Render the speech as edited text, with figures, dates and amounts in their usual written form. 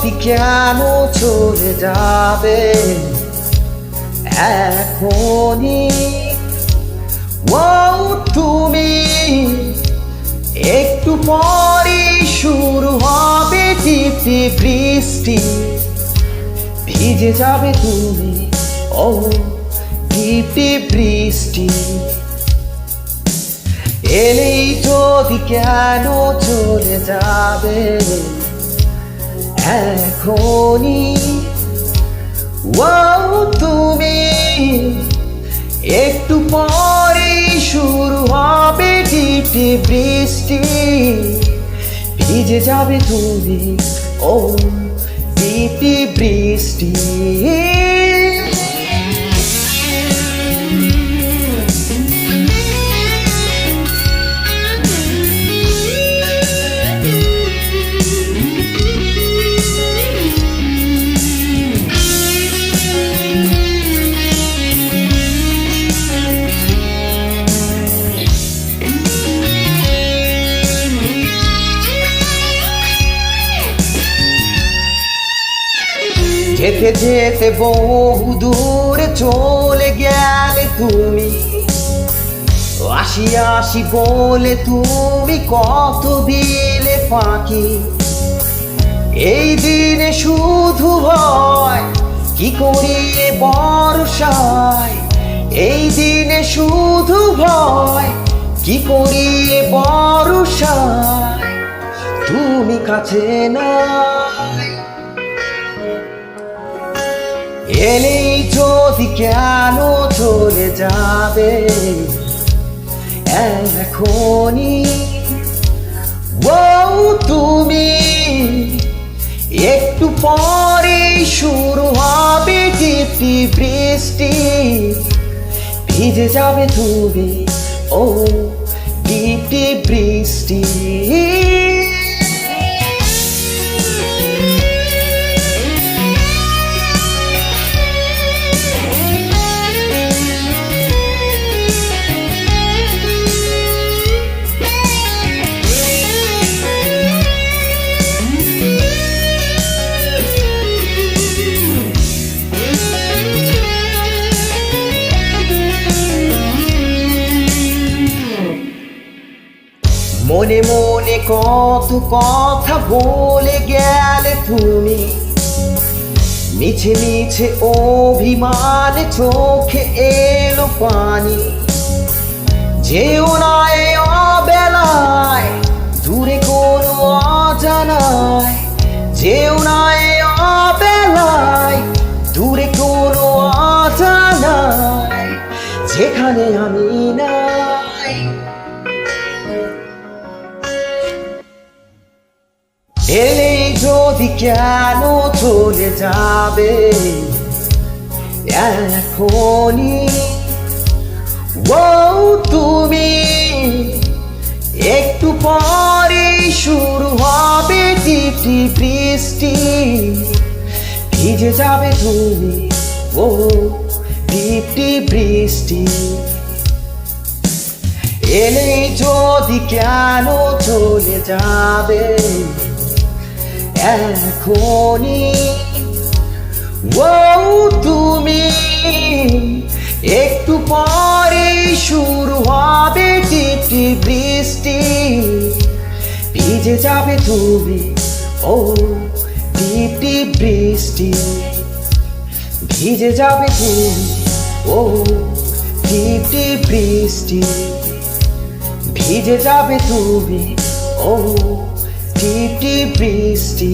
যদি কেন চলে যাবে এখনই, ও তুমি একটু পরে শুরু হবে টিপ টিপ বৃষ্টি, ভিজে যাবে তুমি, ও টিপ টিপ বৃষ্টি। এলেই যদি কেন চলে যাবে এখনই, ও তুমি একটু পরে শুরু হবে টিপ টিপ বৃষ্টি, ভিজে যাবে তুমি, ও টিপ টিপ বৃষ্টি। যেতে যেতে বহু দূরে চলে গেলে তুমি, আসি আসি বলে তুমি কত দিলে ফাঁকি। এই দিনে শুধু হয় কি করিয়ে বর্ষায়, এই দিনে শুধু ভয় কি করিয়ে বর্ষায়, তুমি কাছে নাই। এলেই যদি কেন চলে যাবে এখনই, ও তুমি একটু পরে শুরু হবে টিপ টিপ বৃষ্টি, ভিজে যাবে তুমি, ও টিপ টিপ বৃষ্টি। মনে মনে কত কথা বলে গেলে তুমি, মিছে মিছে অভিমান চোখে এলো পানি। যেও না এই অবেলায় দূরে কোনো অজানায়, যেও না এই অবেলায় দূরে কোনো অজানায়, যেখানে আমি নাই। এলেই যদি কেন চলে যাবে এখনই, ও তুমি একটু পরে শুরু হবে টিপ টিপ বৃষ্টি, ভিজে যাবে তুমি, ও টিপ টিপ বৃষ্টি। এলেই যদি কেন চলে যাবে এখনই, ও তুমি একটু পরে শুরু হবে টিপ টিপ বৃষ্টি, ভিজে যাবে তুমি, ও টিপ টিপ বৃষ্টি, ভিজে যাবে তুমি, ও টিপ টিপ বৃষ্টি, ভিজে যাবে তুমি, ও টিপ টিপ বৃষ্টি।